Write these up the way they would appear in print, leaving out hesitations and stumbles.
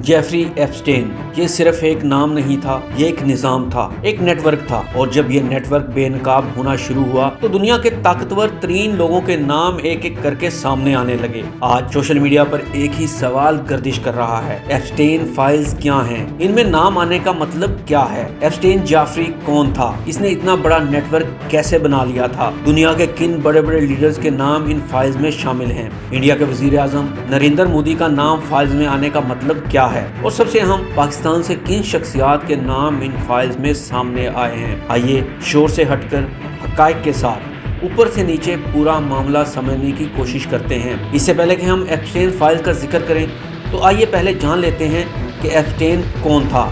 Jeffrey एप्स्टेन ये सिर्फ एक नाम नहीं था, ये एक निजाम था, एक नेटवर्क था। और जब ये नेटवर्क बेनकाब होना शुरू हुआ तो दुनिया के ताकतवर तरीन लोगों के नाम एक एक करके सामने आने लगे। आज सोशल मीडिया पर एक ही सवाल गर्दिश कर रहा है, एप्स्टेन फाइल्स क्या हैं? इनमें नाम आने का मतलब क्या है? एप्स्टेन जेफरी कौन था? इसने इतना बड़ा नेटवर्क कैसे बना लिया था? दुनिया के किन बड़े बड़े लीडर्स के नाम इन फाइल्स में शामिल हैं? इंडिया के वजीर आजम नरेंद्र मोदी का नाम फाइल्स में आने का मतलब क्या है? और सबसे अहम, पाकिस्तान से किन शख्सियात के नाम इन फाइल्स में सामने आए हैं? आइए शोर से हटकर हकायक के साथ ऊपर से नीचे पूरा मामला समझने की कोशिश करते हैं। इससे पहले कि हम एप्स्टेन फाइल्स का जिक्र करें तो आइए पहले जान लेते हैं कि एप्स्टेन कौन था।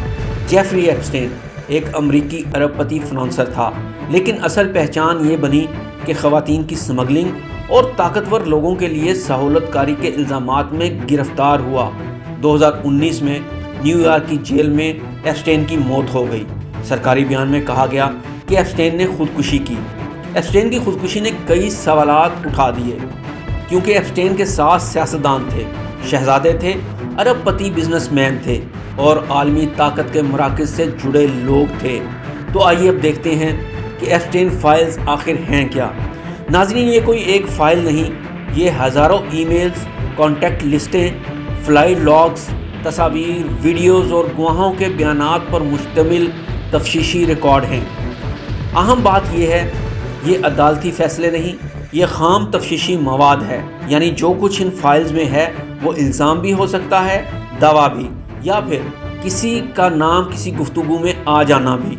जेफरी एप्स्टेन एक अमरीकी अरबपति फ्रांसर था, लेकिन असल पहचान ये बनी कि ख़वातीन की स्मगलिंग और ताकतवर लोगों के लिए सहूलतकारी के इल्ज़ामात में गिरफ्तार हुआ। 2019 में न्यूयॉर्क की जेल में एप्स्टेन की मौत हो गई। सरकारी बयान में कहा गया कि एप्स्टेन ने खुदकुशी की। एप्स्टेन की खुदकुशी ने कई सवालात उठा दिए, क्योंकि एप्स्टेन के साथ सियासतदान थे, शहजादे थे, अरबपति बिजनेसमैन थे और आलमी ताकत के मराकज़ से जुड़े लोग थे। तो आइए अब देखते हैं कि एप्स्टेन फाइल्स आखिर हैं क्या। नाज़रीन, ये कोई एक फ़ाइल नहीं, ये हज़ारों ईमेल्स, कॉन्टैक्ट लिस्टें, फ्लाइट लॉग्स, तस्वीर, वीडियोज़ और गवाहों के बयानात पर मुश्तमिल तफ्तीशी रिकॉर्ड हैं। अहम बात यह है, ये अदालती फ़ैसले नहीं, ये ख़ाम तफ्तीशी मवाद है। यानी जो कुछ इन फाइल्स में है वो इल्ज़ाम भी हो सकता है, दावा भी, या फिर किसी का नाम किसी गुफ्तगू में आ जाना भी।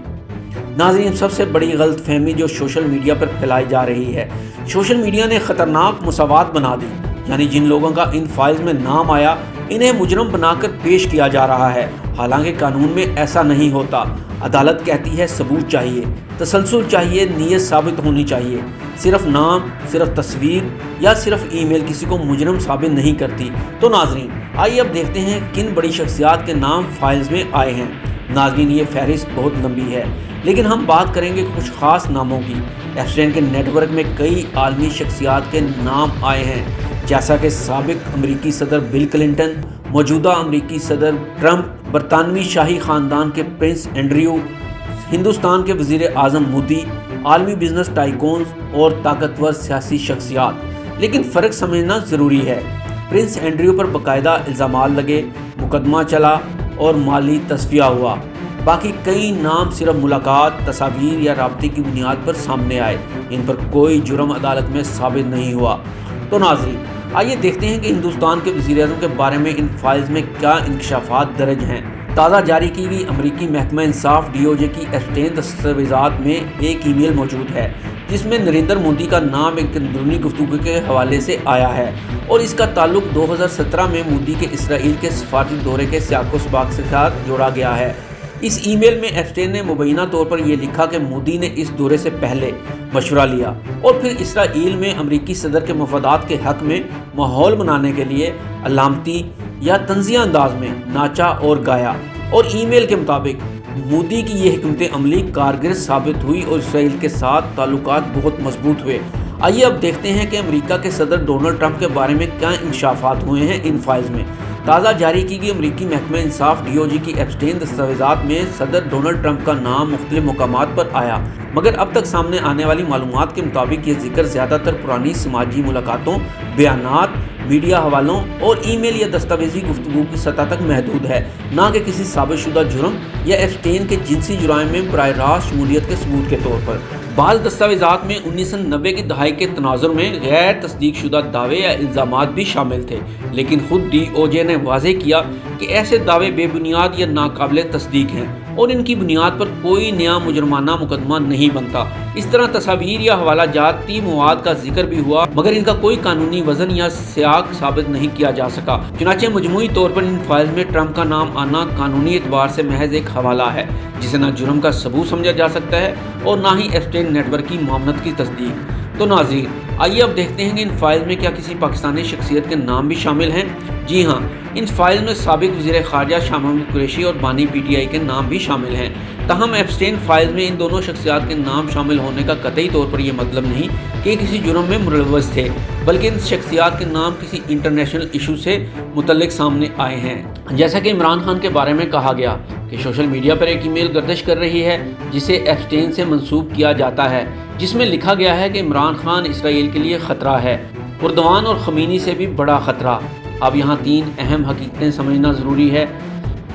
नाज़रीन, सबसे बड़ी गलतफहमी जो सोशल मीडिया पर फैलाई जा रही है, सोशल मीडिया ने ख़तरनाक मुसावात बना दी। यानी जिन लोगों का इन फाइल्स में नाम आया, इन्हें मुजरम बनाकर पेश किया जा रहा है। हालांकि कानून में ऐसा नहीं होता। अदालत कहती है सबूत चाहिए, तसलसल चाहिए, नीयत साबित होनी चाहिए। सिर्फ नाम, सिर्फ तस्वीर या सिर्फ ईमेल किसी को मुजरम साबित नहीं करती। तो नाज़रीन, आइए अब देखते हैं किन बड़ी शख्सियात के नाम फाइल्स में आए हैं। नाज़रीन, ये फहरिस्त बहुत लंबी है, लेकिन हम बात करेंगे कुछ ख़ास नामों की। एप्स्टेन के नेटवर्क में कई आलमी शख्सियात के नाम आए हैं, जैसा कि साबिक अमरीकी सदर बिल क्लिंटन, मौजूदा अमरीकी सदर ट्रंप, बरतानवी शाही ख़ानदान के प्रिंस एंड्रयू, हिंदुस्तान के वज़ीर आज़म मोदी, आलमी बिजनेस टाइकून्स और ताकतवर सियासी शख्सियात। लेकिन फ़र्क समझना ज़रूरी है। प्रिंस एंड्रयू पर बाकायदा इल्ज़ामात लगे, मुकदमा चला और माली तस्फिया हुआ। बाकी कई नाम सिर्फ मुलाकात, तस्वीर या राब्ते की बुनियाद पर सामने आए। इन पर कोई जुर्म अदालत में साबित नहीं हुआ। तो नाज़रीन, आइए देखते हैं कि हिंदुस्तान के वज़ीर आज़म के बारे में इन फाइल्स में क्या इंकशाफात दर्ज हैं। ताज़ा जारी की गई अमरीकी महकमा इंसाफ DOJ की एप्स्टेन दस्तावेज़ात में एक ईमेल मौजूद है, जिसमें नरेंद्र मोदी का नाम एक अंदरूनी गुफ्तगू के हवाले से आया है और इसका ताल्लुक 2017 में मोदी के इसराइल के सफारती दौरे के सियाक़ो-सबाक़ के साथ जोड़ा गया है। इस ईमेल में एप्स्टेन ने मुबैना तौर पर यह लिखा कि मोदी ने इस दौरे से पहले मशवरा लिया और फिर इसराइल में अमरीकी सदर के मफादात के हक़ में माहौल बनाने के लिए अलामती या तंज़िया अंदाज में नाचा और गाया। और ईमेल के मुताबिक मोदी की यह हिकमत अमली कारगर साबित हुई और इसराइल के साथ ताल्लुकात बहुत मजबूत हुए। आइए अब देखते हैं कि अमेरिका के सदर डोनाल्ड ट्रंप के बारे में क्या इंकशाफात हुए हैं इन फाइल्स में। ताज़ा जारी की गई अमरीकी महकमा इंसाफ DOJ की एप्स्टेन दस्तावेज़ात में सदर डोनाल्ड ट्रंप का नाम मुख्तलिफ मकामात पर आया, मगर अब तक सामने आने वाली मालूमात के मुताबिक ये जिक्र ज़्यादातर पुरानी समाजी मुलाकातों, बयानात, मीडिया हवालों और ईमेल या दस्तावेजी गुफ्तगू की सतह तक महदूद है, ना कि किसी साबितशुदा जुर्म या एप्स्टेन के जिनसी जुराइम में बराह रास्त शमूलियत के सबूत के तौर पर। बाज़ दस्तावेज़ात में 1990 की दहाई के तनाजुर में गैर तस्दीक शुदा दावे या इल्ज़ामात भी शामिल थे, लेकिन खुद DOJ ने वाज़ेह किया कि ऐसे दावे बेबुनियाद या नाकाबिले तस्दीक हैं और इनकी बुनियाद पर कोई नया मुजरमाना मुकदमा नहीं बनता। इस तरह तस्वीर या हवाला जाती मवाद का जिक्र भी हुआ, मगर इनका कोई कानूनी वजन या सियाक साबित नहीं किया जा सका। चुनांचे मजमूई तौर पर इन फाइल्स में ट्रंप का नाम आना कानूनी एतबार से महज एक हवाला है, जिसे न जुर्म का सबूत समझा जा सकता है और ना ही एप्स्टेन नेटवर्क की मामनत की तस्दीक। तो नाज़रीन, आइए अब देखते हैं कि इन फाइल्स में क्या किसी पाकिस्तानी शख्सियत के नाम भी शामिल हैं। जी हाँ, ان فائل میں سابق وزیر خارجہ شاہ محمود قریشی اور بانی پی ٹی آئی کے نام بھی شامل ہیں۔ تاہم ایپسٹین فائل میں ان دونوں شخصیات کے نام شامل ہونے کا قطعی طور پر یہ مطلب نہیں کہ کسی جرم میں ملوث تھے، بلکہ ان شخصیات کے نام کسی انٹرنیشنل ایشو سے متعلق سامنے آئے ہیں۔ جیسا کہ عمران خان کے بارے میں کہا گیا کہ سوشل میڈیا پر ایک ای میل گردش کر رہی ہے جسے ایپسٹین سے منسوب کیا جاتا ہے، جس میں لکھا گیا ہے کہ عمران خان اسرائیل کے لیے خطرہ ہے، اردوان اور خمینی سے بھی بڑا خطرہ۔ اب یہاں 3 اہم حقیقتیں سمجھنا ضروری ہے۔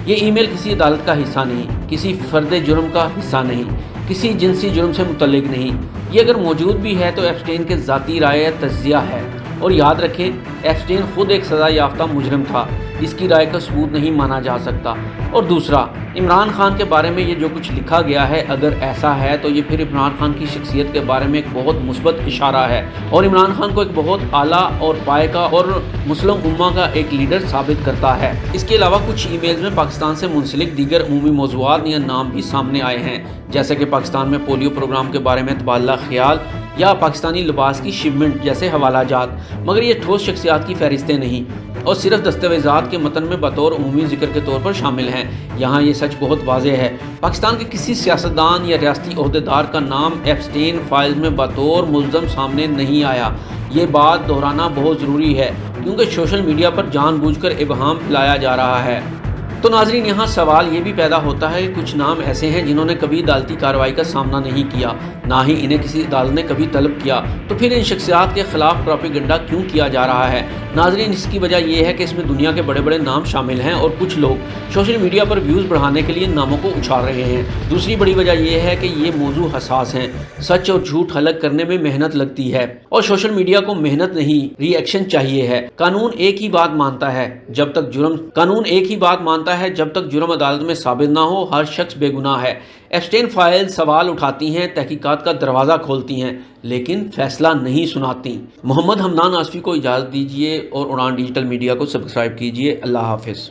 یہ ای میل کسی عدالت کا حصہ نہیں، کسی فرد جرم کا حصہ نہیں، کسی جنسی جرم سے متعلق نہیں۔ یہ اگر موجود بھی ہے تو ایپسٹین کے ذاتی رائے یا تجزیہ ہے۔ اور یاد رکھیں، ایپسٹین خود ایک سزا یافتہ مجرم تھا، اس کی رائے کا ثبوت نہیں مانا جا سکتا۔ اور دوسرا، عمران خان کے بارے میں یہ جو کچھ لکھا گیا ہے، اگر ایسا ہے تو یہ پھر عمران خان کی شخصیت کے بارے میں ایک بہت مثبت اشارہ ہے اور عمران خان کو ایک بہت اعلیٰ اور پائے کا اور مسلم امہ کا ایک لیڈر ثابت کرتا ہے۔ اس کے علاوہ کچھ ای میلز میں پاکستان سے منسلک دیگر عمومی موضوعات یا نام بھی سامنے آئے ہیں، جیسے کہ پاکستان میں پولیو پروگرام کے بارے میں تبادلہ خیال یا پاکستانی لباس کی شپمنٹ جیسے حوالہ جات، مگر یہ ٹھوس شخصیات کی فہرستیں نہیں اور صرف دستاویزات کے متن میں بطور عمومی ذکر کے طور پر شامل ہیں۔ یہاں یہ سچ بہت واضح ہے، پاکستان کے کسی سیاستدان یا ریاستی عہدیدار کا نام ایپسٹین فائلز میں بطور ملزم سامنے نہیں آیا۔ یہ بات دہرانا بہت ضروری ہے کیونکہ سوشل میڈیا پر جان بوجھ کر ابہام پھیلایا جا رہا ہے۔ تو ناظرین، یہاں سوال یہ بھی پیدا ہوتا ہے کہ کچھ نام ایسے ہیں جنہوں نے کبھی عدالتی کارروائی کا سامنا نہیں کیا، نہ ہی انہیں کسی عدالت نے کبھی طلب کیا، تو پھر ان شخصیات کے خلاف پروپیگنڈا کیوں کیا جا رہا ہے؟ ناظرین، اس کی وجہ یہ ہے کہ اس میں دنیا کے بڑے بڑے نام شامل ہیں اور کچھ لوگ سوشل میڈیا پر ویوز بڑھانے کے لیے ناموں کو اچھال رہے ہیں۔ دوسری بڑی وجہ یہ ہے کہ یہ موضوع حساس ہیں، سچ اور جھوٹ الگ کرنے میں محنت لگتی ہے اور سوشل میڈیا کو محنت نہیں، ری ایکشن چاہیے ہے۔ قانون ایک ہی بات مانتا ہے جب تک جرم عدالت میں ثابت نہ ہو، ہر شخص بے گناہ ہے۔ ایپسٹین فائل سوال اٹھاتی ہیں، تحقیقات کا دروازہ کھولتی ہیں، لیکن فیصلہ نہیں سناتی۔ محمد حمدان آصفی کو اجازت دیجیے اور اڑان ڈیجیٹل میڈیا کو سبسکرائب کیجیے۔ اللہ حافظ۔